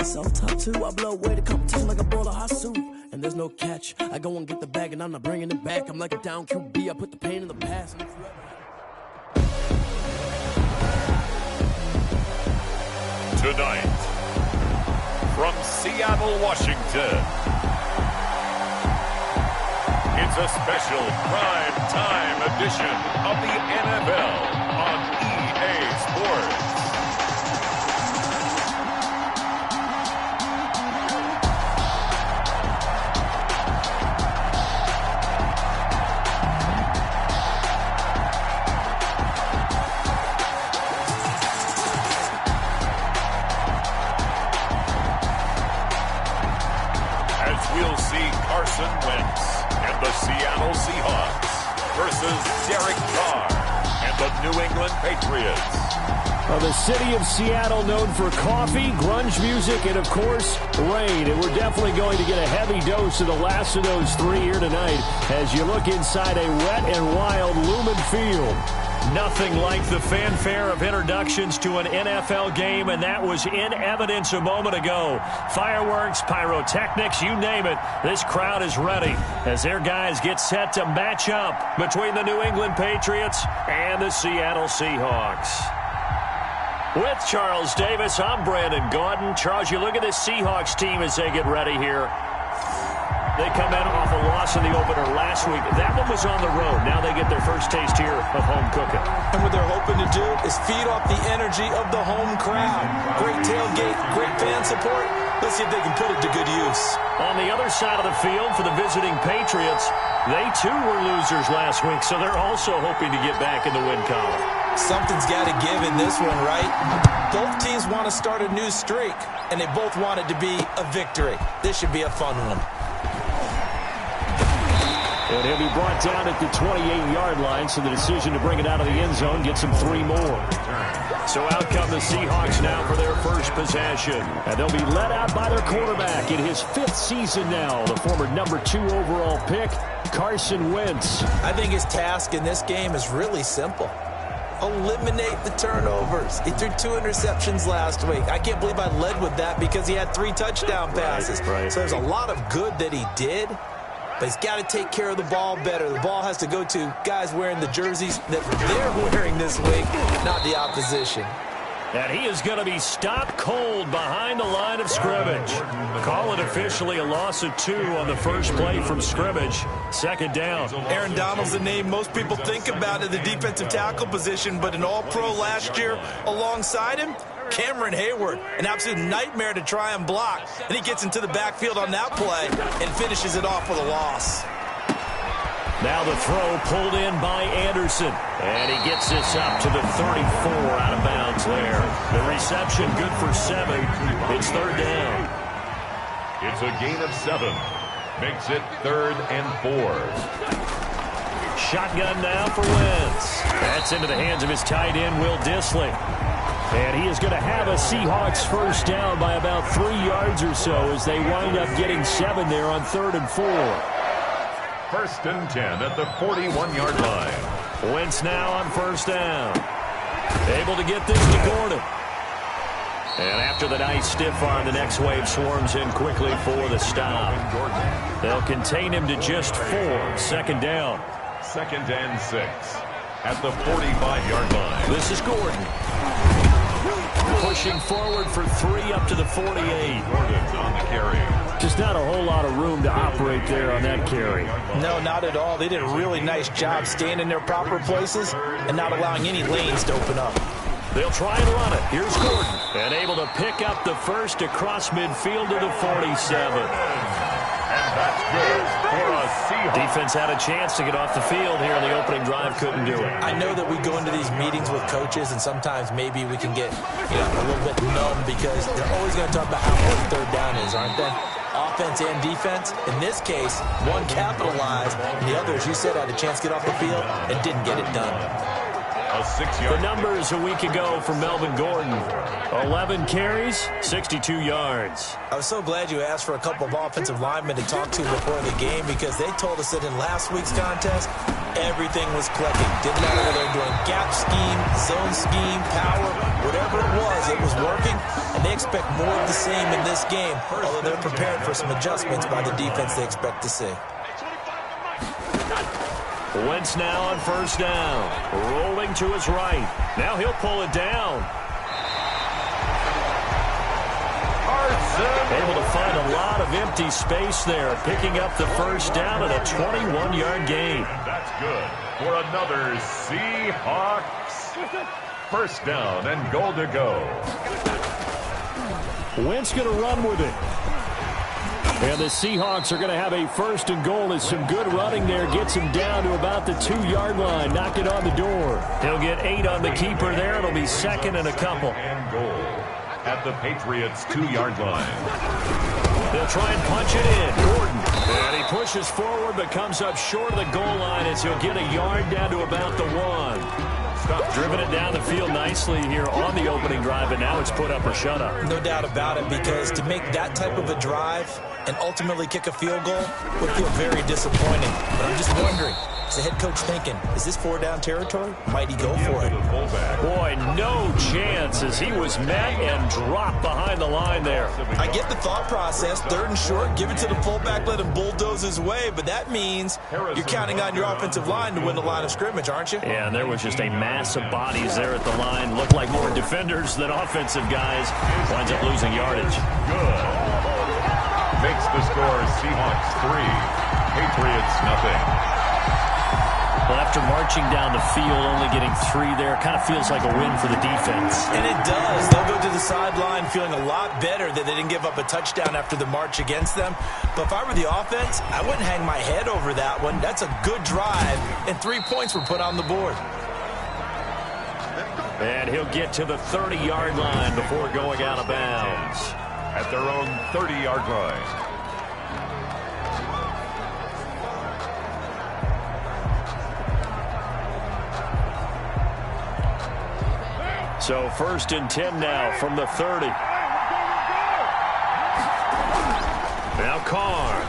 myself top two. I blow away the competition like a bowl of hot soup. And there's no catch. I go and get the bag and I'm not bringing it back. I'm like a down QB. I put the pain in the past. And if you ever... Tonight, from Seattle, Washington, it's a special prime time edition of the NFL on EA Sports. We'll see Carson Wentz and the Seattle Seahawks versus Derek Carr and the New England Patriots. Well, the city of Seattle known for coffee, grunge music, and, of course, rain. And we're definitely going to get a heavy dose of the last of those three here tonight as you look inside a wet and wild Lumen Field. Nothing like the fanfare of introductions to an NFL game, and that was in evidence a moment ago. Fireworks, pyrotechnics, you name it. This crowd is ready as their guys get set to match up between the New England Patriots and the Seattle Seahawks. With Charles Davis, I'm Brandon Gaudin. Charles, you look at this Seahawks team as they get ready here. They come in off a loss in the opener last week. That one was on the road. Now they get their first taste here of home cooking. And what they're hoping to do is feed off the energy of the home crowd. Great tailgate, great fan support. Let's see if they can put it to good use. On the other side of the field for the visiting Patriots, they too were losers last week, so they're also hoping to get back in the win column. Something's got to give in this one, right? Both teams want to start a new streak, and they both want it to be a victory. This should be a fun one. And he'll be brought down at the 28-yard line, so the decision to bring it out of the end zone gets him 3 more. So out come the Seahawks now for their first possession. And they'll be led out by their quarterback in his 5th season now, the former number 2 overall pick, Carson Wentz. I think his task in this game is really simple. Eliminate the turnovers. He threw 2 interceptions last week. I can't believe I led with that because he had 3 touchdown passes. Right. So there's a lot of good that he did. But he's got to take care of the ball better. The ball has to go to guys wearing the jerseys that they're wearing this week, not the opposition. And he is going to be stopped cold behind the line of scrimmage. Call it officially a loss of 2 on the first play from scrimmage. 2nd down. Aaron Donald's the name most people think about at the defensive tackle position, but an all-pro last year alongside him, Cameron Hayward, an absolute nightmare to try and block. And he gets into the backfield on that play and finishes it off with a loss. Now the throw pulled in by Anderson. And he gets this up to the 34 out of bounds there. The reception good for 7. It's 3rd down. It's a gain of 7. Makes it 3rd and 4. Shotgun now for Wentz. That's into the hands of his tight end, Will Dissly. And he is going to have a Seahawks first down by about 3 yards or so as they wind up getting 7 there on 3rd and 4. 1st and 10 at the 41-yard line. Wentz now on 1st down. Able to get this to Gordon. And after the nice stiff arm, the next wave swarms in quickly for the stop. They'll contain him to just 4. 2nd down. 2nd and 6 at the 45-yard line. This is Gordon. Pushing forward for 3 up to the 48. Gordon's on the carry. Just not a whole lot of room to operate there on that carry. No, not at all. They did a really nice job staying in their proper places and not allowing any lanes to open up. They'll try and run it. Here's Gordon. And able to pick up the first across midfield to the 47. And that's good for a Seahawks. Defense had a chance to get off the field here in the opening drive. Couldn't do it. I know that we go into these meetings with coaches, and sometimes maybe we can get a little bit numb because they're always going to talk about how important 3rd down is, aren't they? Offense and defense. In this case, one capitalized, and the other, as you said, had a chance to get off the field and didn't get it done. A 6-yard. The numbers a week ago for Melvin Gordon. 11 carries, 62 yards. I was so glad you asked for a couple of offensive linemen to talk to before the game because they told us that in last week's contest, everything was clicking. Didn't matter whether they were doing gap scheme, zone scheme, power, whatever it was working. And and they expect more of the same in this game, although they're prepared for some adjustments by the defense they expect to see. Wentz now on first down. Rolling to his right. Now he'll pull it down. Able to find a lot of empty space there, picking up the first down at a 21-yard gain. And that's good for another Seahawks first down and goal to go. Wentz going to run with it. And the Seahawks are going to have a first and goal as some good running there gets him down to about the 2-yard line. Knock it on the door. He'll get 8 on the keeper there. It'll be second and a couple. And goal at the Patriots' 2-yard line. They'll try and punch it in. Gordon. And he pushes forward but comes up short of the goal line as he'll get a yard down to about the 1. Driven it down the field nicely here on the opening drive, but now it's put up or shut up. No doubt about it, because to make that type of a drive and ultimately kick a field goal would feel very disappointing. But I'm just wondering, is the head coach thinking, is this 4-down territory? Might he go for it? Boy, no chance as he was met and dropped behind the line there. I get the thought process, 3rd and short, give it to the fullback, let him bulldoze his way, but that means you're counting on your offensive line to win the line of scrimmage, aren't you? Yeah, and there was just a mass of bodies there at the line. Looked like more defenders than offensive guys. Winds up losing yardage. Good. Makes the score Seahawks 3, Patriots nothing. Well, after marching down the field, only getting 3 there, kind of feels like a win for the defense. And it does. They'll go to the sideline feeling a lot better that they didn't give up a touchdown after the march against them. But if I were the offense, I wouldn't hang my head over that one. That's a good drive, and 3 points were put on the board. And he'll get to the 30-yard line before going out of bounds. At their own 30-yard line. So first and 10 now from the 30. Now Carr.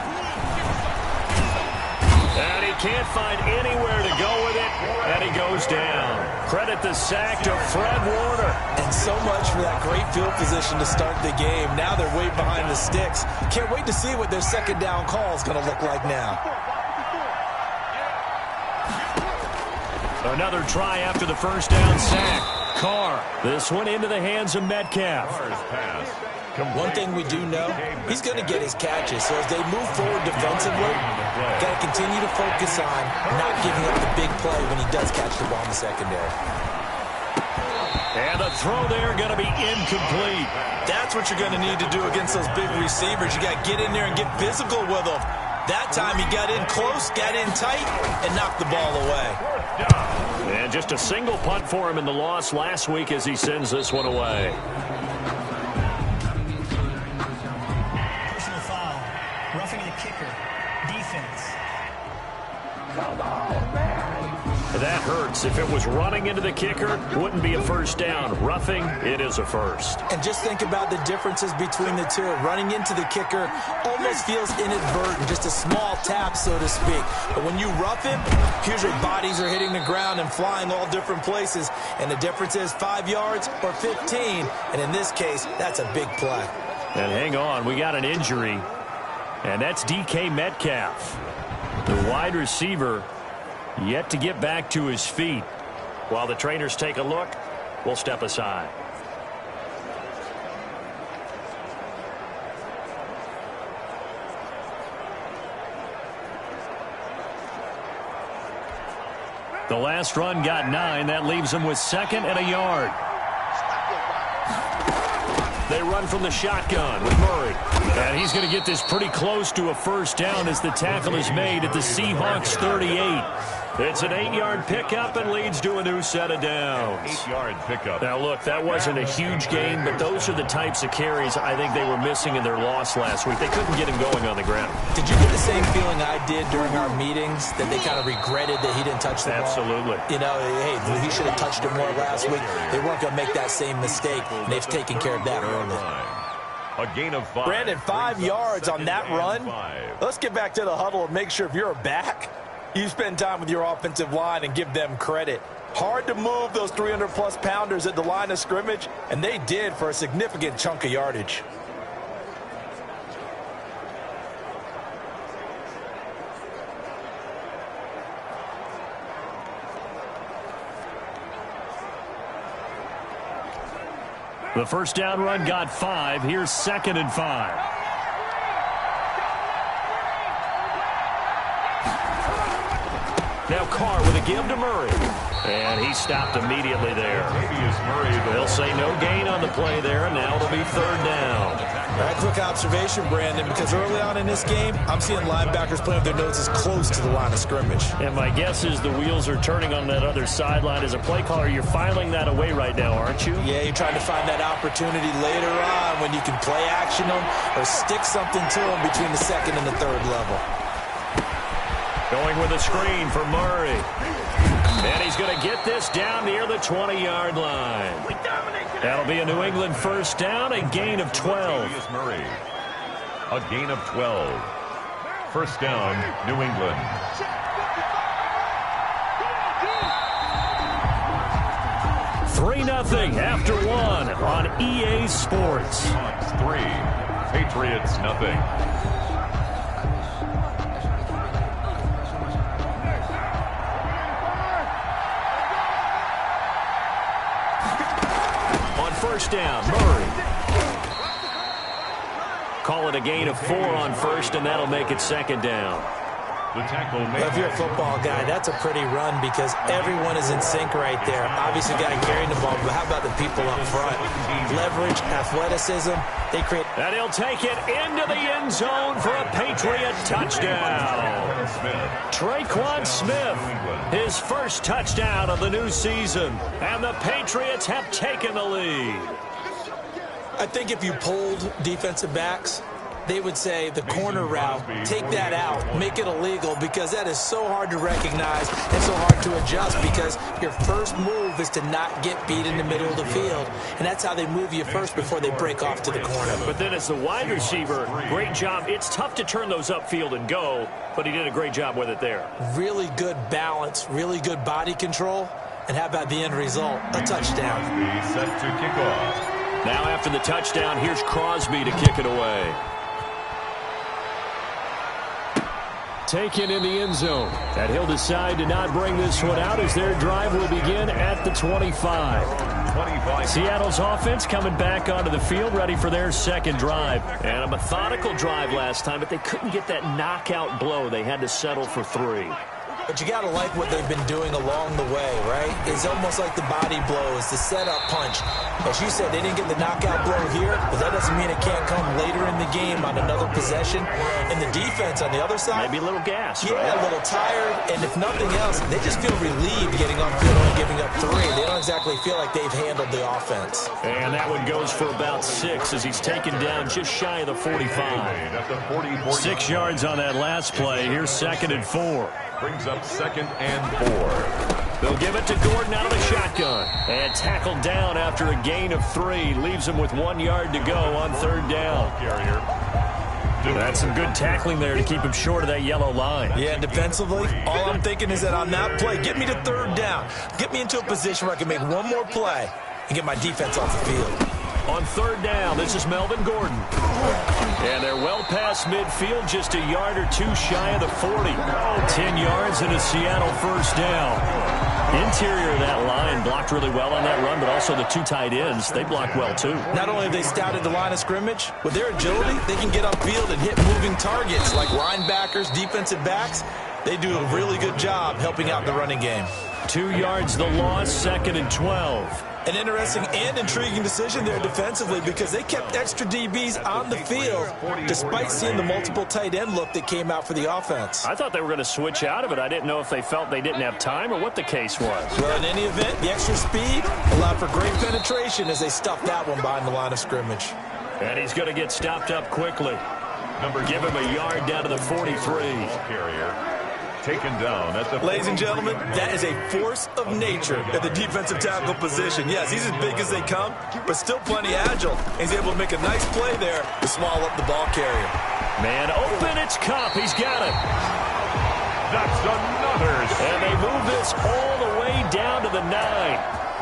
And he can't find anywhere to go with it, and he goes down. Credit the sack to Fred Warner. And so much for that great field position to start the game. Now they're way behind the sticks. Can't wait to see what their second down call is going to look like now. Another try after the first down sack. Carr. This one into the hands of Metcalf. One thing we do know, he's going to get his catches. So as they move forward defensively, got to continue to focus on not giving up the big play when he does catch the ball in the secondary. And the throw there going to be incomplete. That's what you're going to need to do against those big receivers. You got to get in there and get physical with them. That time he got in close, got in tight, and knocked the ball away. And just a single punt for him in the loss last week as he sends this one away. Personal foul. Roughing the kicker. Defense. Come on, man. That hurts. If it was running into the kicker, wouldn't be a first down. Roughing, it is a first. And just think about the differences between the two. Running into the kicker almost feels inadvertent, just a small tap, so to speak. But when you rough him, here's your bodies are hitting the ground and flying all different places. And the difference is 5 yards or 15. And in this case, that's a big play. And hang on, we got an injury. And that's DK Metcalf. The wide receiver yet to get back to his feet. While the trainers take a look, we'll step aside. The last run got 9. That leaves them with 2nd and a yard. They run from the shotgun with Murray. And he's going to get this pretty close to a first down as the tackle is made at the Seahawks 38. It's an 8-yard pickup and leads to a new set of downs. 8-yard pickup. Now, look, that wasn't a huge gain, but those are the types of carries I think they were missing in their loss last week. They couldn't get him going on the ground. Did you get the same feeling I did during our meetings, that they kind of regretted that he didn't touch the ball? Absolutely. You know, hey, he should have touched it more last week. They weren't going to make that same mistake, and they've taken care of that early. A gain of 5. Brandon, 5 yards on that run. Let's get back to the huddle and make sure if you're back, you spend time with your offensive line and give them credit. Hard to move those 300-plus pounders at the line of scrimmage, and they did for a significant chunk of yardage. The first down run got 5. Here's 2nd and 5. Now Carr with a give to Murray. And he stopped immediately there. They'll say no gain on the play there, and now it'll be 3rd down. That quick observation, Brandon, because early on in this game, I'm seeing linebackers playing with their noses close to the line of scrimmage. And my guess is the wheels are turning on that other sideline. As a play caller, you're filing that away right now, aren't you? Yeah, you're trying to find that opportunity later on when you can play action them or stick something to them between the 2nd and the 3rd level. Going with a screen for Murray. And he's going to get this down near the 20-yard line. That'll be a New England first down, a gain of 12. Murray. A gain of 12. First down, New England. 3-0 after 1 on EA Sports. 3. Patriots, nothing. First down, Murray. Call it a gain of 4 on first, and that'll make it 2nd down. The tackle well, if you're a football guy, that's a pretty run because everyone is in sync right there. Obviously, got to carry the ball, but how about the people up front? Leverage, athleticism, they create. And he'll take it into the end zone for a Patriot touchdown. Traquan Smith, his first touchdown of the new season, and the Patriots have taken the lead. I think if you polled defensive backs, they would say the corner route, take that out, make it illegal, because that is so hard to recognize and so hard to adjust because your first move is to not get beat in the middle of the field. And that's how they move you first before they break off to the corner. But then as the wide receiver, great job. It's tough to turn those upfield and go, but he did a great job with it there. Really good balance, really good body control. And how about the end result? A touchdown. Set to kick off. Now after the touchdown, here's Crosby to kick it away. Taken in the end zone. And he'll decide to not bring this one out as their drive will begin at the 25. Seattle's offense coming back onto the field, ready for their second drive. And a methodical drive last time, but they couldn't get that knockout blow. They had to settle for 3. But you got to like what they've been doing along the way, right? It's almost like the body blows, the setup punch. As you said, they didn't get the knockout blow here, but that doesn't mean it can't come later in the game on another possession. And the defense on the other side, maybe a little gas, yeah, right? A little tired. And if nothing else, they just feel relieved getting on field and giving up 3. They don't exactly feel like they've handled the offense. And that one goes for about 6 as he's taken down just shy of the 45. 6 yards on that last play. Here's 2nd and 4. Brings up 2nd and 4. They'll give it to Gordon out of the shotgun. And tackled down after a gain of 3. Leaves him with 1 yard to go on 3rd down. That's some good tackling there to keep him short of that yellow line. Yeah, defensively, all I'm thinking is that on that play, get me to 3rd down. Get me into a position where I can make one more play and get my defense off the field. On 3rd down, this is Melvin Gordon. And they're well past midfield, just a yard or 2 shy of the 40. 10 yards and a Seattle first down. Interior of that line blocked really well on that run, but also the 2 tight ends, they blocked well too. Not only have they scouted the line of scrimmage, with their agility, they can get upfield and hit moving targets like linebackers, defensive backs. They do a really good job helping out the running game. 2 yards the loss, 2nd and 12. An interesting and intriguing decision there defensively because they kept extra DBs on the field despite seeing the multiple tight end look that came out for the offense. I thought they were going to switch out of it. I didn't know if they felt they didn't have time or what the case was. Well, in any event, the extra speed allowed for great penetration as they stuffed that one behind the line of scrimmage. And he's going to get stopped up quickly. Give him a yard down to the 43. Carrier. Taken down at the... Ladies and gentlemen, that is a force of nature at the defensive tackle position. Yes, he's as big as they come, but still plenty agile. He's able to make a nice play there to swallow up the ball carrier. Man open, it's Cup. He's got it. That's another. And they move this all the way down to the 9.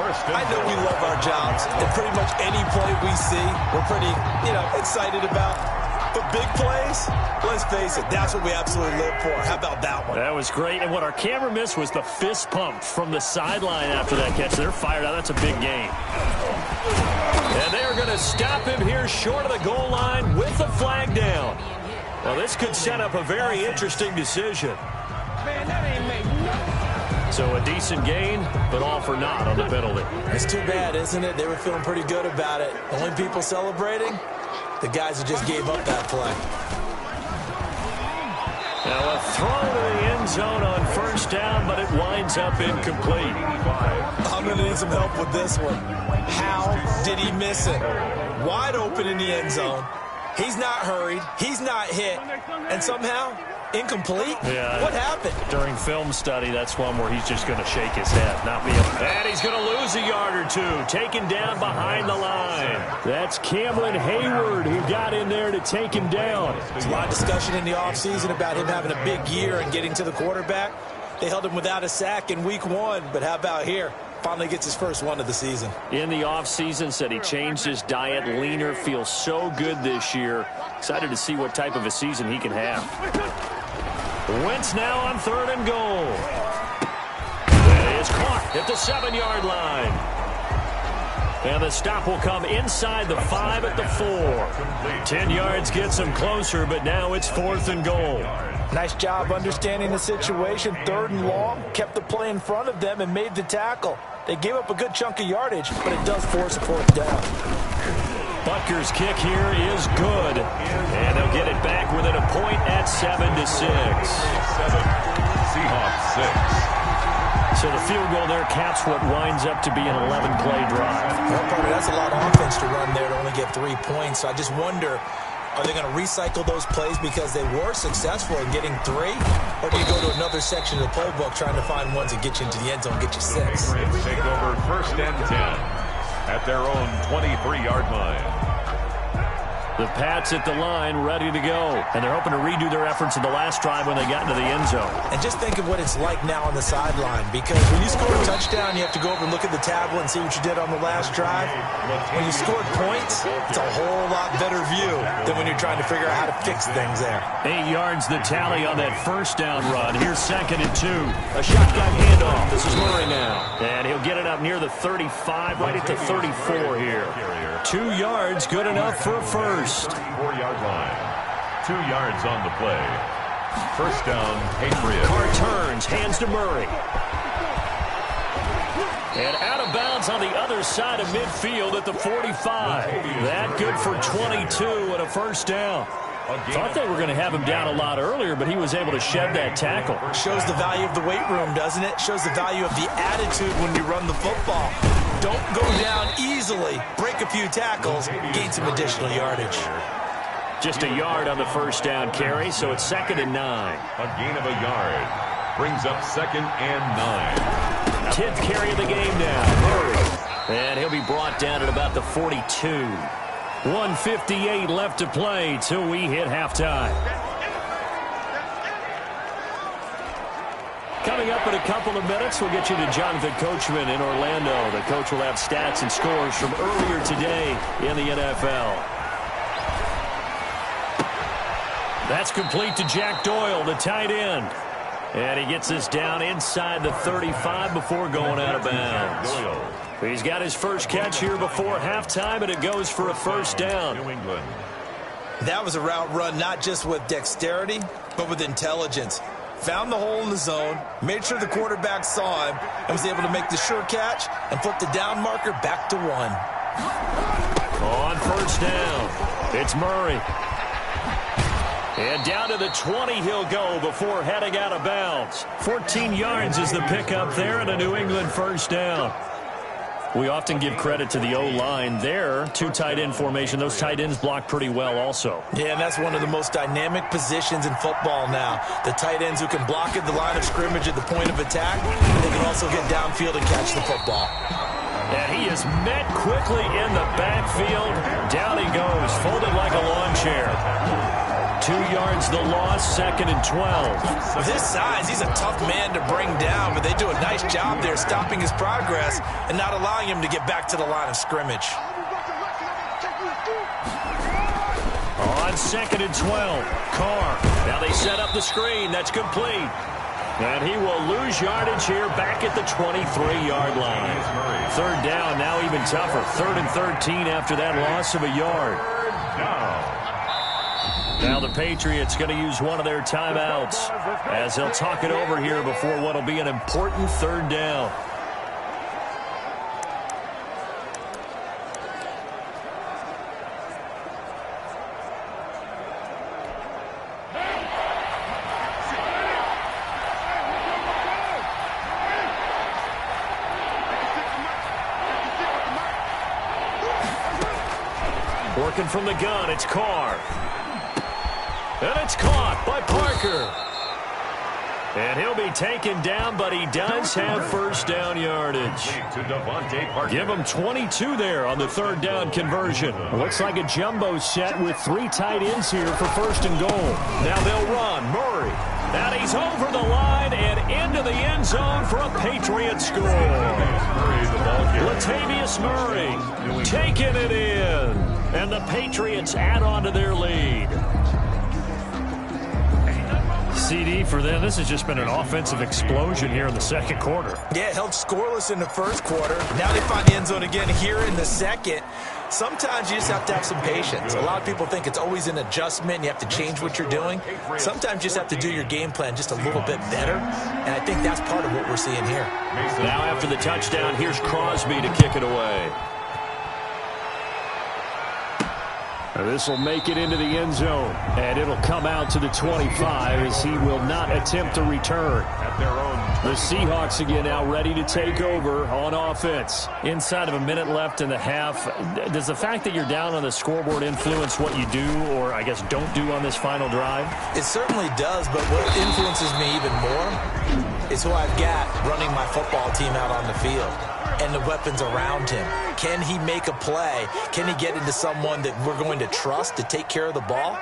I know we love our jobs, and pretty much any play we see, we're pretty, excited about. But big plays, let's face it, that's what we absolutely live for. How about that one? That was great. And what our camera missed was the fist pump from the sideline after that catch. They're fired out. That's a big game. And they're going to stop him here short of the goal line with the flag down. Well, this could set up a very interesting decision. Man, that ain't make no. So a decent gain, but all for naught on the penalty. It's too bad, isn't it? They were feeling pretty good about it. The only people celebrating, the guys who just gave up that play. Now a throw to the end zone on first down, but it winds up incomplete. I'm going to need some help with this one. How did he miss it? Wide open in the end zone. He's not hurried. He's not hit. And somehow, incomplete? Yeah. What happened? During film study, that's one where he's just going to shake his head, not be able. And he's going to lose a yard or two, taken down behind the line. That's Cameron Hayward who got in there to take him down. There's a lot of discussion in the offseason about him having a big year and getting to the quarterback. They held him without a sack in week 1, but how about here? Finally gets his first one of the season. In the offseason, said he changed his diet, leaner, feels so good this year. Excited to see what type of a season he can have. Wentz now on 3rd and goal. That is caught at the 7-yard line. And the stop will come inside the 5 at the 4. 10 yards gets him closer, but now it's 4th and goal. Nice job understanding the situation. 3rd and long, kept the play in front of them and made the tackle. They gave up a good chunk of yardage, but it does force a 4th down. Butker's kick here is good. And they'll get it back within a point at 7-6. 7. Seahawks 6. So the field goal there caps what winds up to be an 11-play drive. Well, partner, that's a lot of offense to run there to only get 3 points. So I just wonder, are they going to recycle those plays because they were successful in getting 3? Or do you go to another section of the playbook trying to find ones that get you into the end zone and get you 6? Take over 1st and 10 at their own 23-yard line. The Pats at the line, ready to go. And they're hoping to redo their efforts in the last drive when they got into the end zone. And just think of what it's like now on the sideline. Because when you score a touchdown, you have to go over and look at the tablet and see what you did on the last drive. When you scored points, it's a whole lot better view than when you're trying to figure out how to fix things there. 8 yards the tally on that first down run. Here's 2nd and 2. A shotgun handoff. This is Murray now. And he'll get it up near the 35, right at the 34 here. 2 yards, good enough for a first. 4-yard line. 2 yards on the play. First down, Patriots. Carr turns, hands to Murray. And out of bounds on the other side of midfield at the 45. That good for 22 and a first down. Thought they were going to have him down a lot earlier, but he was able to shed that tackle. Shows the value of the weight room, doesn't it? Shows the value of the attitude when you run the football. Don't go down easily. Break a few tackles. Gain some additional yardage. Just a yard on the first down carry, so it's 2nd and 9. A gain of a yard. Brings up 2nd and 9. 10th carry of the game now. Murray. And he'll be brought down at about the 42. 1:58 left to play till we hit halftime. Coming up in a couple of minutes, we'll get you to Jonathan Coachman in Orlando. The coach will have stats and scores from earlier today in the NFL. That's complete to Jack Doyle, the tight end. And he gets this down inside the 35 before going out of bounds. He's got his first catch here before halftime, and it goes for a first down. New England. That was a route run not just with dexterity, but with intelligence. Found the hole in the zone, made sure the quarterback saw him, and was able to make the sure catch and flip the down marker back to 1. On first down, it's Murray. And down to the 20 he'll go before heading out of bounds. 14 yards is the pickup there and a New England first down. We often give credit to the O-line there. 2 tight end formation. Those tight ends block pretty well also. Yeah, and that's one of the most dynamic positions in football now. The tight ends who can block at the line of scrimmage at the point of attack. They can also get downfield and catch the football. And he is met quickly in the backfield. Down he goes, folded like a lawn chair. 2 yards the loss, 2nd and 12. With his size, he's a tough man to bring down, but they do a nice job there stopping his progress and not allowing him to get back to the line of scrimmage. On 2nd and 12, Carr. Now they set up the screen. That's complete. And he will lose yardage here back at the 23-yard line. 3rd down, now even tougher. 3rd and 13 after that loss of a yard. Now the Patriots going to use one of their timeouts as they'll talk it over here before what will be an important 3rd down. Working from the gun, it's Carr. And it's caught by Parker. And he'll be taken down, but he does have 1st down yardage. Give him 22 there on the 3rd down conversion. Looks like a jumbo set with 3 tight ends here for 1st and goal. Now they'll run. Murray. And he's over the line and into the end zone for a Patriot score. Latavius Murray taking it in. And the Patriots add on to their lead. CD for them. This has just been an offensive explosion here in the 2nd quarter. Yeah, held scoreless in the 1st quarter. Now they find the end zone again here in the 2nd. Sometimes you just have to have some patience. A lot of people think it's always an adjustment. You have to change what you're doing. Sometimes you just have to do your game plan just a little bit better. And I think that's part of what we're seeing here. Now after the touchdown, here's Crosby to kick it away. This will make it into the end zone, and it'll come out to the 25 as he will not attempt to return. The Seahawks again now ready to take over on offense. Inside of a minute left in the half, does the fact that you're down on the scoreboard influence what you do or, I guess, don't do on this final drive? It certainly does, but what influences me even more is who I've got running my football team out on the field and the weapons around him. Can he make a play? Can he get into someone that we're going to trust to take care of the ball?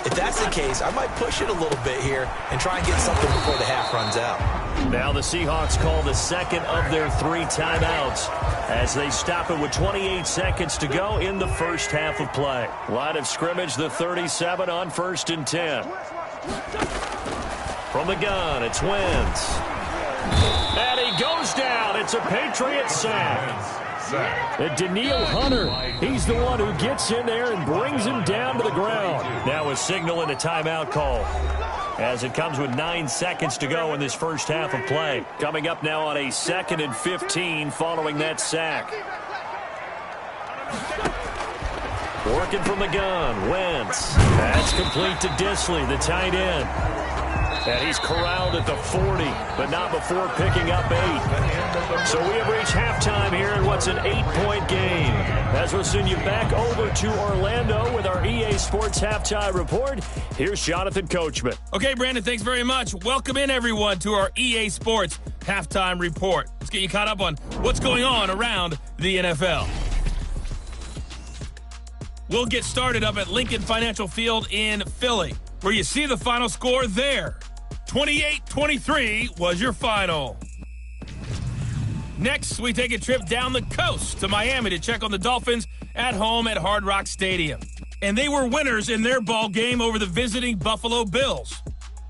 If that's the case, I might push it a little bit here and try and get something before the half runs out. Now the Seahawks call the 2nd of their 3 timeouts as they stop it with 28 seconds to go in the 1st half of play. Line of scrimmage, the 37 on 1st and 10. From the gun, it's Wentz. And he goes down. It's a Patriot sack. And Daniil Hunter, he's the one who gets in there and brings him down to the ground. Now a signal and a timeout call as it comes with 9 seconds to go in this 1st half of play. Coming up now on a 2nd and 15 following that sack. Working from the gun, Wentz. That's complete to Disley, the tight end. And he's corralled at the 40, but not before picking up 8. So we have reached halftime here in what's an 8-point game. As we'll send you back over to Orlando with our EA Sports Halftime Report, here's Jonathan Coachman. Okay, Brandon, thanks very much. Welcome in, everyone, to our EA Sports Halftime Report. Let's get you caught up on what's going on around the NFL. We'll get started up at Lincoln Financial Field in Philly, where you see the final score there. 28-23 was your final. Next, we take a trip down the coast to Miami to check on the Dolphins at home at Hard Rock Stadium. And they were winners in their ball game over the visiting Buffalo Bills.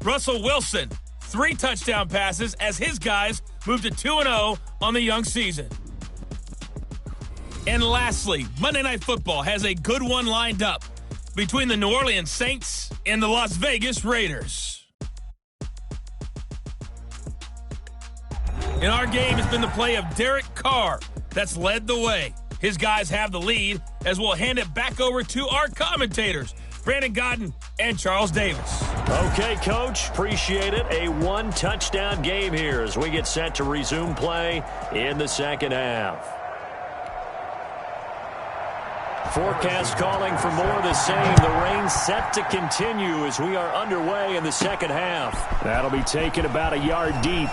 Russell Wilson, 3 touchdown passes as his guys moved to 2-0 on the young season. And lastly, Monday Night Football has a good one lined up between the New Orleans Saints and the Las Vegas Raiders. In our game, it's been the play of Derek Carr that's led the way. His guys have the lead as we'll hand it back over to our commentators, Brandon Godden and Charles Davis. Okay, Coach, appreciate it. A 1-touchdown game here as we get set to resume play in the 2nd half. Forecast calling for more of the same. The rain set to continue as we are underway in the 2nd half. That'll be taken about a yard deep.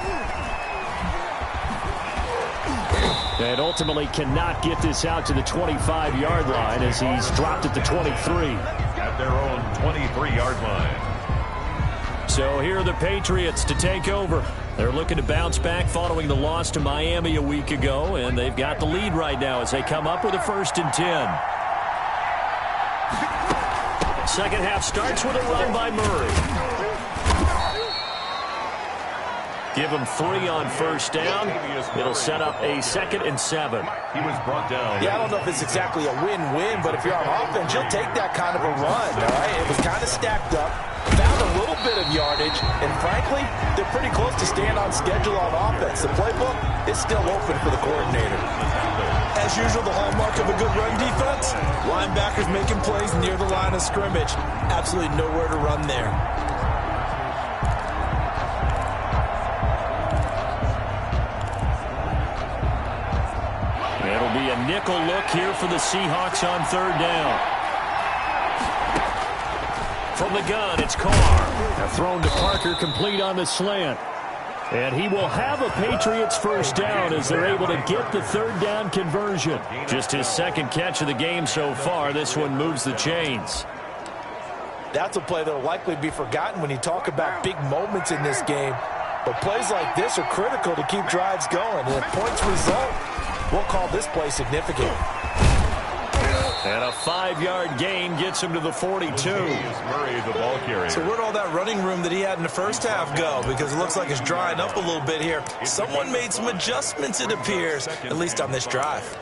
And ultimately cannot get this out to the 25-yard line as he's dropped at the 23. At their own 23-yard line. So here are the Patriots to take over. They're looking to bounce back following the loss to Miami a week ago, and they've got the lead right now as they come up with a 1st and 10. Second half starts with a run by Murray. Give him 3 on 1st down. It'll set up a 2nd and 7. He was brought down. Yeah, I don't know if it's exactly a win-win, but if you're on offense, you'll take that kind of a run, all right? It was kind of stacked up, found a little bit of yardage, and frankly, they're pretty close to staying on schedule on offense. The playbook is still open for the coordinator. As usual, the hallmark of a good run defense, linebackers making plays near the line of scrimmage. Absolutely nowhere to run there. It'll be a nickel look here for the Seahawks on 3rd down. From the gun, it's Carr. Thrown to Parker, complete on the slant. And he will have a Patriots 1st down as they're able to get the 3rd down conversion. Just his 2nd catch of the game so far. This one moves the chains. That's a play that will likely be forgotten when you talk about big moments in this game. But plays like this are critical to keep drives going. And if points result, we'll call this play significant. And a 5-yard gain gets him to the 42. Murray, the ball carrier. So where'd all that running room that he had in the first half go? Because it looks like it's drying up a little bit here. Someone made some adjustments, it appears, at least on this drive.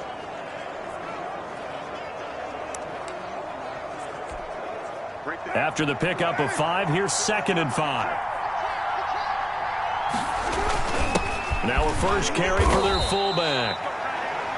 After the pickup of 5, here's 2nd and 5. Now a first carry for their fullback.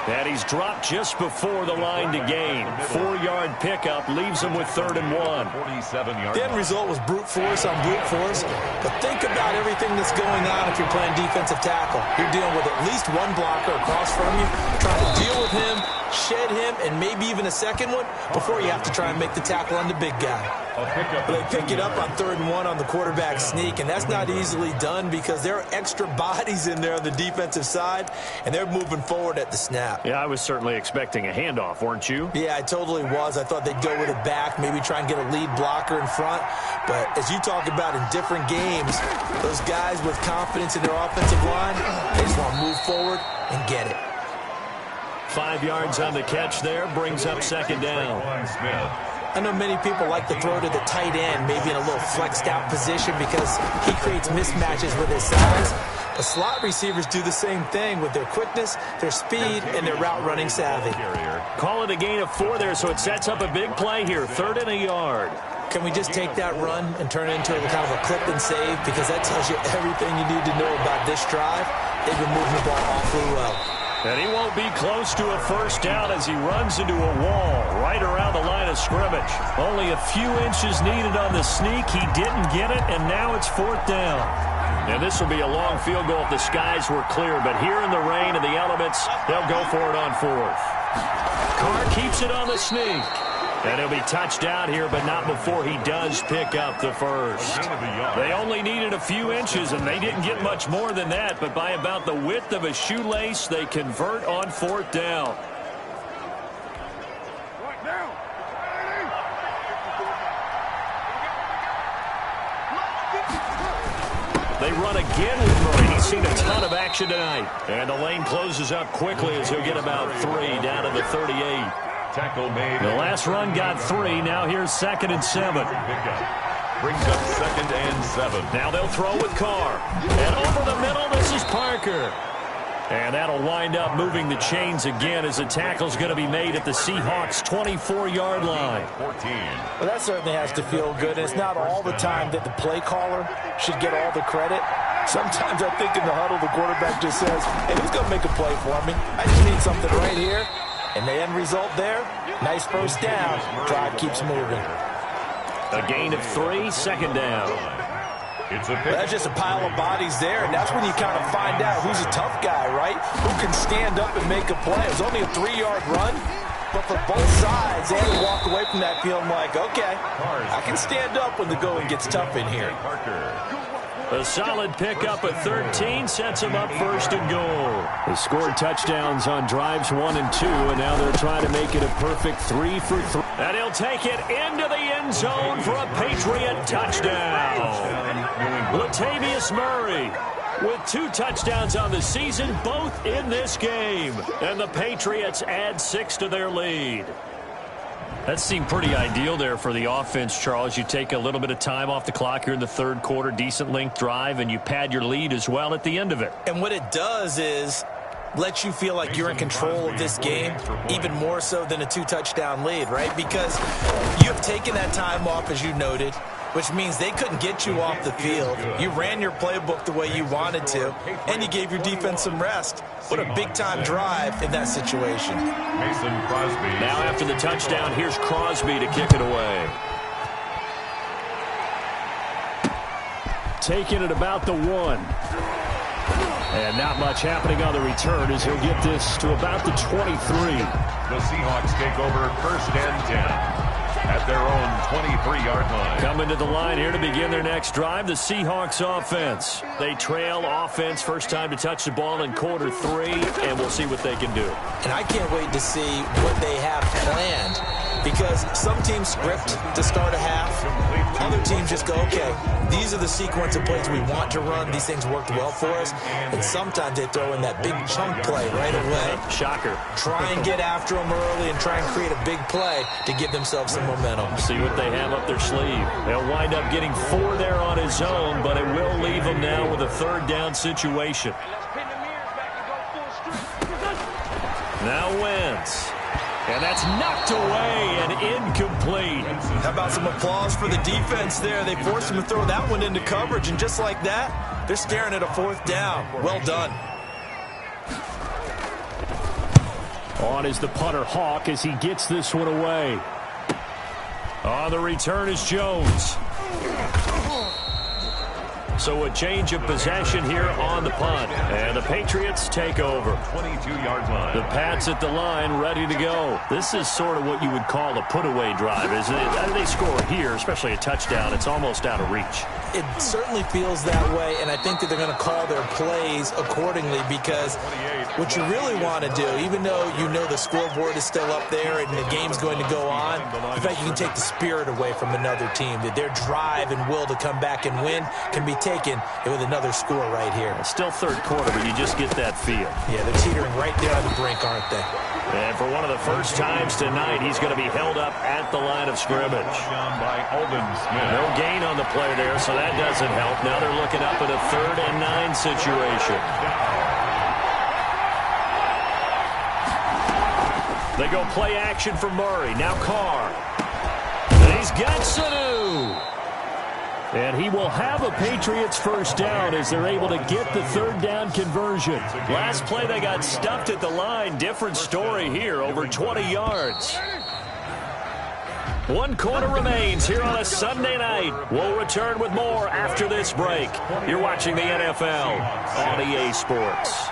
And he's dropped just before the line to gain. 4-yard pickup leaves him with 3rd and 1. 47-yard. The end result was brute force on brute force. But think about everything that's going on if you're playing defensive tackle. You're dealing with at least one blocker across from you, trying to deal with him, shed him, and maybe even a second one before you have to try and make the tackle on the big guy. But they pick it up on 3rd and 1 on the quarterback sneak, and that's not easily done because there are extra bodies in there on the defensive side, and they're moving forward at the snap. Yeah, I was certainly expecting a handoff, weren't you? Yeah, I totally was. I thought they'd go with it back, maybe try and get a lead blocker in front. But as you talk about in different games, those guys with confidence in their offensive line, they just want to move forward and get it. 5 yards on the catch there, brings up 2nd down. I know many people like to throw to the tight end, maybe in a little flexed out position because he creates mismatches with his size. But slot receivers do the same thing with their quickness, their speed, and their route running savvy. Call it a gain of 4 there, so it sets up a big play here, 3rd and a yard. Can we just take that run and turn it into a kind of a clip and save? Because that tells you everything you need to know about this drive. They've been moving the ball awfully well. And he won't be close to a 1st down as he runs into a wall right around the line of scrimmage. Only a few inches needed on the sneak. He didn't get it, and now it's 4th down. And this will be a long field goal if the skies were clear, but here in the rain and the elements, they'll go for it on 4th. Carr keeps it on the sneak. And he'll be touched out here, but not before he does pick up the 1st. They only needed a few inches, and they didn't get much more than that, but by about the width of a shoelace, they convert on 4th down. They run again with Murray. He's seen a ton of action tonight. And the lane closes up quickly as he'll get about 3 down to the 38. Tackle made. The last run got 3. Now here's 2nd and 7. Brings up 2nd and 7. Now they'll throw with Carr. And over the middle, this is Parker. And that'll wind up moving the chains again as the tackle's going to be made at the Seahawks' 24-yard line. 14. Well, that certainly has to feel good. And it's not all the time that the play caller should get all the credit. Sometimes I think in the huddle, the quarterback just says, hey, who's going to make a play for me? I just need something right here. And the end result there, nice 1st down. Drive keeps moving. A gain of 3, 2nd down. It's a pick. That's just a pile of bodies there, and that's when you kind of find out who's a tough guy, right? Who can stand up and make a play. It was only a 3-yard run, but for both sides, they had to walk away from that feeling like, okay, I can stand up when the going gets tough in here. Parker. A solid pickup at 13 sets them up first and goal. They scored touchdowns on drives 1 and 2, and now they're trying to make it a perfect 3 for 3. And he'll take it into the end zone for a Patriot touchdown. Latavius Murray with 2 touchdowns on the season, both in this game. And the Patriots add 6 to their lead. That seemed pretty ideal there for the offense, Charles. You take a little bit of time off the clock here in the third quarter, decent length drive, and you pad your lead as well at the end of it. And what it does is let you feel like you're in control of this game, even more so than a 2-touchdown lead, right? Because you have taken that time off, as you noted, which means they couldn't get you off the field. You ran your playbook the way you wanted to, and you gave your defense some rest. What a big-time drive in that situation. Mason Crosby. Now after the touchdown, here's Crosby to kick it away. Taking it about the 1. And not much happening on the return as he'll get this to about the 23. The Seahawks take over first and 10. At their own 23-yard line. Coming to the line here to begin their next drive, the Seahawks offense. They trail offense, first time to touch the ball in quarter 3, and we'll see what they can do. And I can't wait to see what they have planned, because some teams script to start a half. Other teams just go, okay, these are the sequence of plays we want to run. These things worked well for us. And sometimes they throw in that big chunk play right away. Shocker. Try and get after them early and try and create a big play to give themselves some momentum. See what they have up their sleeve. They'll wind up getting 4 there on his own, but it will leave him now with a third down situation. Now Wentz. And that's knocked away and incomplete. How about some applause for the defense there? They forced him to throw that one into coverage, and just like that, they're staring at a 4th down. Well done. On is the punter Hawk as he gets this one away. On the return is Jones. So a change of possession here on the punt. And the Patriots take over. 22-yard line. The Pats at the line, ready to go. This is sort of what you would call a put-away drive, isn't it? They score here, especially a touchdown. It's almost out of reach. It certainly feels that way, and I think that they're going to call their plays accordingly, because what you really want to do, even though you know the scoreboard is still up there and the game's going to go on, in fact, you can take the spirit away from another team, that their drive and will to come back and win can be taken with another score right here. It's still third quarter, but you just get that feel. Yeah, they're teetering right there on the brink, aren't they? And for one of the first times tonight, he's going to be held up at the line of scrimmage. By Aldon Smith. No gain on the play there, so that doesn't help. Now they're looking up at a 3rd and 9 situation. They go play action for Murray. Now Carr. And he's got Sanu. And he will have a Patriots first down as they're able to get the 3rd down conversion. Last play they got stuffed at the line. Different story here, over 20 yards. 1 quarter remains here on a Sunday night. We'll return with more after this break. You're watching the NFL on EA Sports.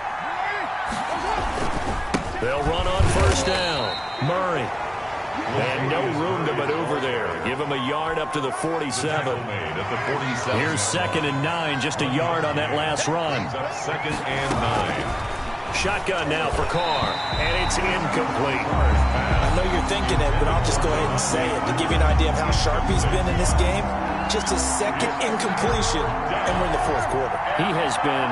They'll run on first down. Murray. And no room to maneuver there. Give him a yard up to the 47. Here's 2nd and 9, just a yard on that last run. 2nd and 9. Shotgun now for Carr, and it's incomplete. I know you're thinking it, but I'll just go ahead and say it to give you an idea of how sharp he's been in this game. Just his 2nd incompletion, and we're in the 4th quarter. He has been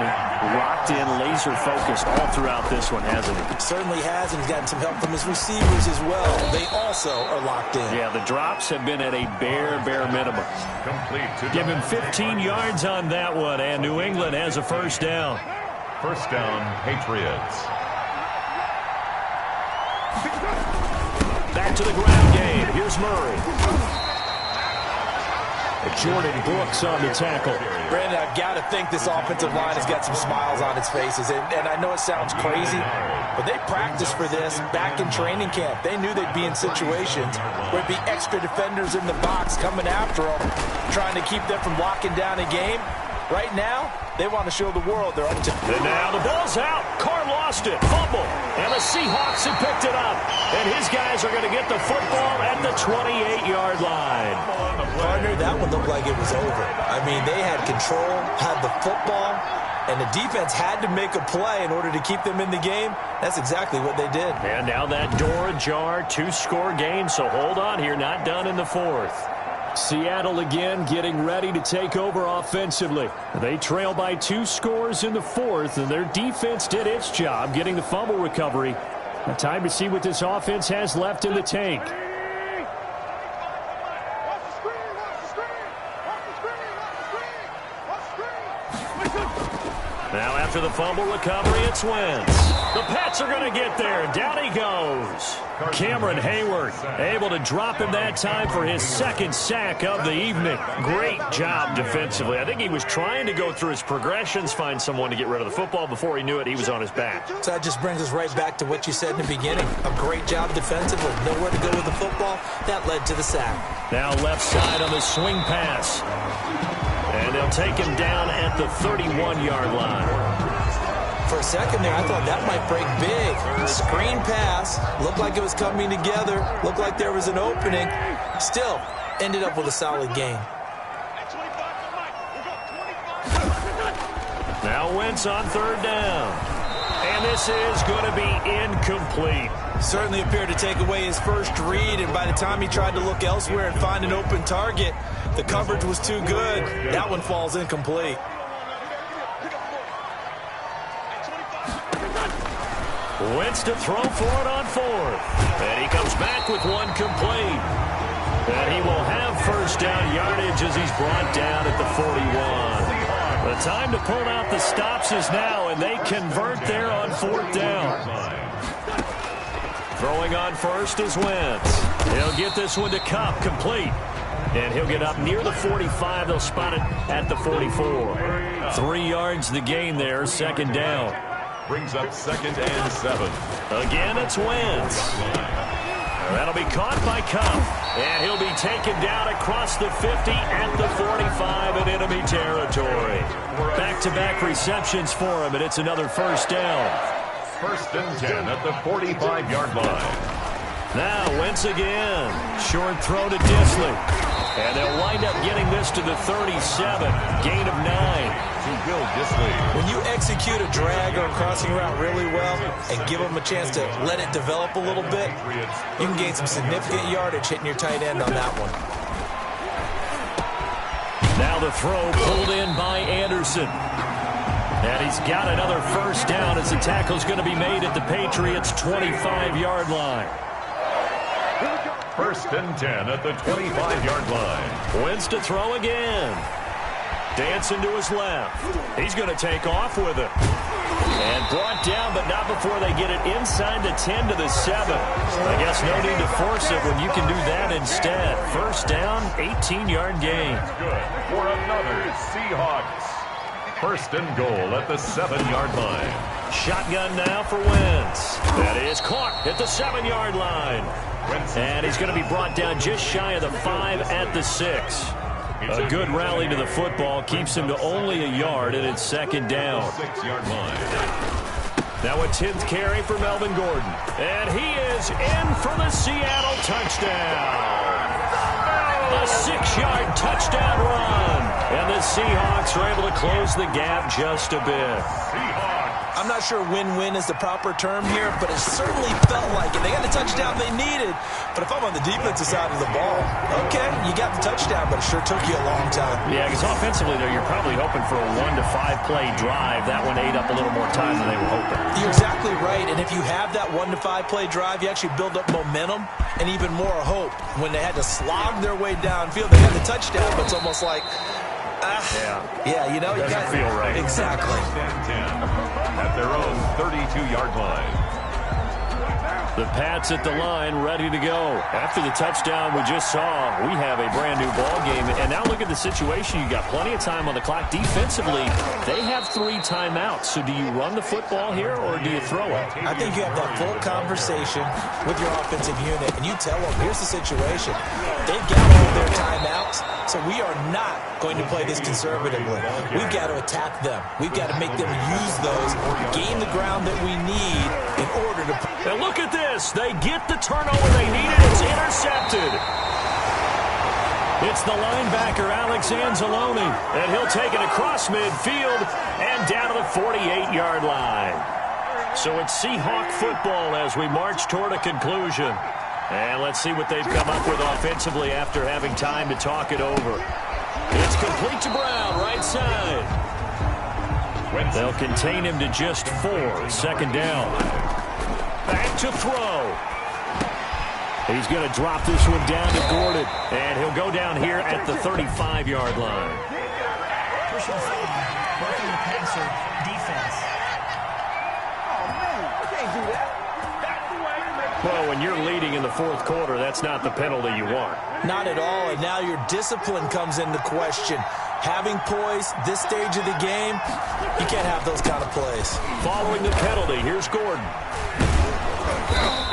locked in, laser-focused all throughout this one, hasn't he? Certainly has, and he's gotten some help from his receivers as well. They also are locked in. Yeah, the drops have been at a bare minimum. Give him 15 yards on that one, and New England has a first down. First down, Patriots. Back to the ground game. Here's Murray. Jordan Brooks on the tackle. Brandon, I've got to think this offensive line has got some smiles on its faces. And I know it sounds crazy, but they practiced for this back in training camp. They knew they'd be in situations where it'd be extra defenders in the box coming after them, trying to keep them from locking down a game. Right now, they want to show the world they're up to. And now the ball's out. Carr lost it. Fumble. And the Seahawks have picked it up. And his guys are going to get the football at the 28-yard line. Partner, that one looked like it was over. I mean, they had control, had the football, and the defense had to make a play in order to keep them in the game. That's exactly what they did. And now that door ajar, 2-score game, so hold on here, not done in the fourth. Seattle again getting ready to take over offensively. They trail by 2 scores in the fourth, and their defense did its job getting the fumble recovery. Now time to see what this offense has left in the tank. Now after the fumble recovery, it's Wentz. The Pats are going to get there. Down he goes. Cameron Hayward able to drop him that time for his second sack of the evening. Great job defensively. I think he was trying to go through his progressions, find someone to get rid of the football. Before he knew it, he was on his back. So that just brings us right back to what you said in the beginning. A great job defensively. Nowhere to go with the football. That led to the sack. Now left side on the swing pass. And they'll take him down at the 31-yard line. For a second there, I thought that might break big. Screen pass. Looked like it was coming together. Looked like there was an opening. Still, ended up with a solid game. Now Wentz on third down. And this is going to be incomplete. Certainly appeared to take away his first read, and by the time he tried to look elsewhere and find an open target, the coverage was too good. That one falls incomplete. Wentz to throw for it on fourth. And he comes back with one complete. And he will have first down yardage as he's brought down at the 41. The time to pull out the stops is now, and they convert there on fourth down. Throwing on first is Wentz. He'll get this one to Kupp, complete. And he'll get up near the 45. They'll spot it at the 44. 3 yards the gain there, second down. Brings up 2nd and 7. Again, it's Wentz. That'll be caught by Kupp. And he'll be taken down across the 50 at the 45 in enemy territory. Back-to-back receptions for him, and it's another first down. 1st and 10 at the 45-yard line. Now Wentz again. Short throw to Disley. And they'll wind up getting this to the 37. Gain of 9. To Will Disley. When you execute a drag or a crossing route really well and give them a chance to let it develop a little bit, you can gain some significant yardage hitting your tight end on that one. Now the throw pulled in by Anderson. And he's got another first down as the tackle's going to be made at the Patriots' 25-yard line. 1st and 10 at the 25-yard line. Wentz to throw again. Dancing to his left. He's going to take off with it. And brought down, but not before they get it inside the 10 to the 7. I guess no need to force it when you can do that instead. First down, 18-yard gain. Good for another Seahawks. 1st and goal at the 7-yard line. Shotgun now for Wentz. That is caught at the 7-yard line. And he's going to be brought down just shy of the 5 at the 6. A good rally to the football keeps him to only a yard, and it's second down. 6-yard line. Now a 10th carry for Melvin Gordon. And he is in for the Seattle touchdown. A 6-yard touchdown run. And the Seahawks are able to close the gap just a bit. I'm not sure win-win is the proper term here, but it certainly felt like it. They got the touchdown they needed, but if I'm on the defensive side of the ball, okay, you got the touchdown, but it sure took you a long time. Yeah, because offensively, though, you're probably hoping for a 1 to 5 play drive. That one ate up a little more time than they were hoping. You're exactly right, and if you have that 1 to 5 play drive, you actually build up momentum and even more hope. When they had to slog their way downfield, they had the touchdown, but it's almost like, yeah, you know, you got feel right. Exactly. 10 at their own 32-yard line. The Pats at the line, ready to go. After the touchdown we just saw, we have a brand-new ball game. And now look at the situation. You got plenty of time on the clock. Defensively, they have 3 timeouts. So do you run the football here, or do you throw it? I think you have that full conversation with your offensive unit, and you tell them, here's the situation. They've got all their timeouts, So we are not going to play this conservatively. We've got to attack them. We've got to make them use those, gain the ground that we need in order to... And look at this. They get the turnover they needed. It's intercepted. It's the linebacker, Alex Anzalone, and he'll take it across midfield and down to the 48-yard line. So it's Seahawk football as we march toward a conclusion. And let's see what they've come up with offensively after having time to talk it over. It's complete to Brown, right side. They'll contain him to just 4. Second down. Back to throw. He's going to drop this one down to Gordon. And he'll go down here at the 35-yard line. Personal foul, roughing the passer, defense. Oh, man, you can't do that. That's the way you make... Well, when you're leading in the fourth quarter, that's not the penalty you want. Not at all, and now your discipline comes into question. Having poise this stage of the game, you can't have those kind of plays. Following the penalty, here's Gordon.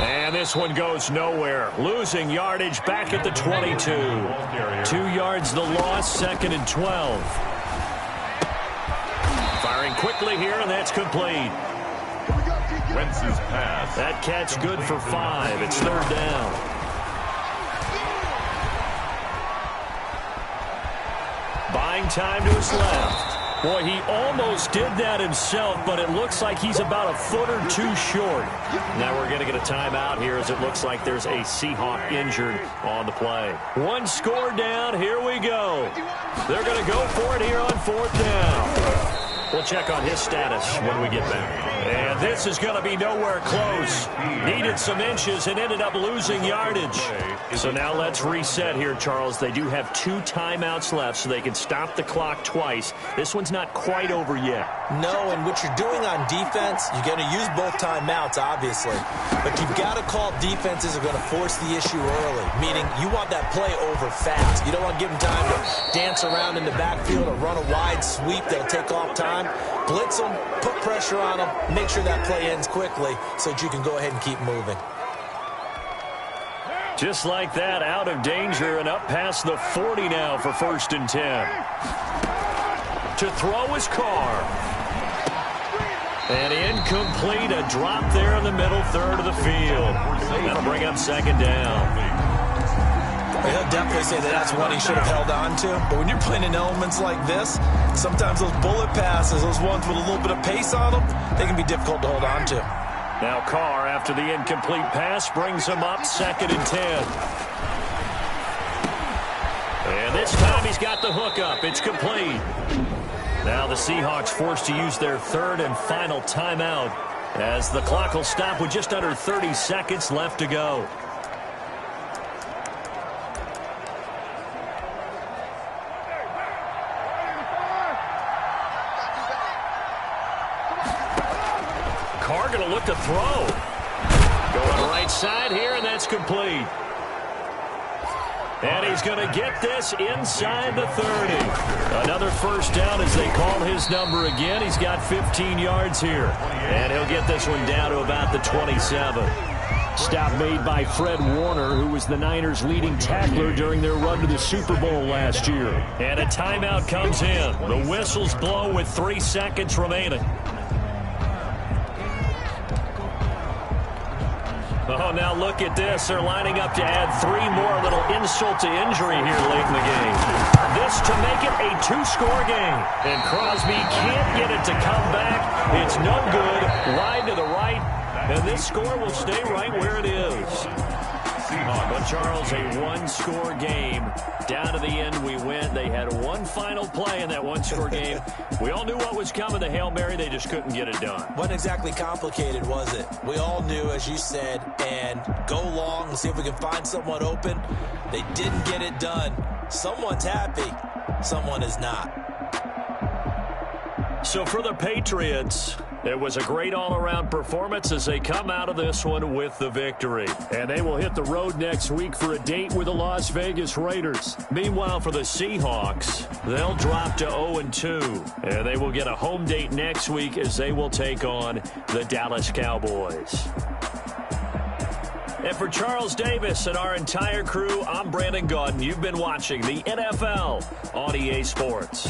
And this one goes nowhere. Losing yardage back at the 22. 2 yards the loss, 2nd and 12. Firing quickly here, and that's complete. Wentz's pass. That catch good for 5. It's 3rd down. Buying time to his left. Boy, he almost did that himself, but it looks like he's about a foot or 2 short. Now we're going to get a timeout here as it looks like there's a Seahawk injured on the play. 1 score down. Here we go. They're going to go for it here on 4th down. We'll check on his status when we get back. And this is going to be nowhere close. Needed some inches and ended up losing yardage. So now let's reset here, Charles. They do have 2 timeouts left, so they can stop the clock twice. This one's not quite over yet. No, and what you're doing on defense, you're going to use both timeouts, obviously. But you've got to call defenses are going to force the issue early, meaning you want that play over fast. You don't want to give them time to dance around in the backfield or run a wide sweep that'll take off time. Blitz them, put pressure on them, make sure that play ends quickly so that you can go ahead and keep moving. Just like that, out of danger and up past the 40 now for 1st and 10. To throw his Carr. And incomplete, a drop there in the middle third of the field. That'll bring up 2nd down. He'll definitely say that that's one he should have held on to. But when you're playing in elements like this, sometimes those bullet passes, those ones with a little bit of pace on them, they can be difficult to hold on to. Now Carr, after the incomplete pass, brings him up 2nd and 10. And this time he's got the hook up. It's complete. Now the Seahawks forced to use their 3rd and final timeout as the clock will stop with just under 30 seconds left to go. Carr going to look to throw. Going right side here, and that's complete. And he's going to get this inside the 30. Another 1st down as they call his number again. He's got 15 yards here. And he'll get this one down to about the 27. Stop made by Fred Warner, who was the Niners' leading tackler during their run to the Super Bowl last year. And a timeout comes in. The whistles blow with 3 seconds remaining. Oh, now look at this. They're lining up to add 3 more, little insult to injury here late in the game. This to make it a 2-score game. And Crosby can't get it to come back. It's no good. Wide to the right. And this score will stay right where it is. But, Charles, a 1-score game. Down to the end we win. They had 1 final play in that 1-score game. We all knew what was coming. The Hail Mary, they just couldn't get it done. Wasn't exactly complicated, was it? We all knew, as you said, and go long and see if we can find someone open. They didn't get it done. Someone's happy. Someone is not. So for the Patriots, it was a great all-around performance as they come out of this one with the victory. And they will hit the road next week for a date with the Las Vegas Raiders. Meanwhile, for the Seahawks, they'll drop to 0-2. And they will get a home date next week as they will take on the Dallas Cowboys. And for Charles Davis and our entire crew, I'm Brandon Gaudin. You've been watching the NFL on EA Sports.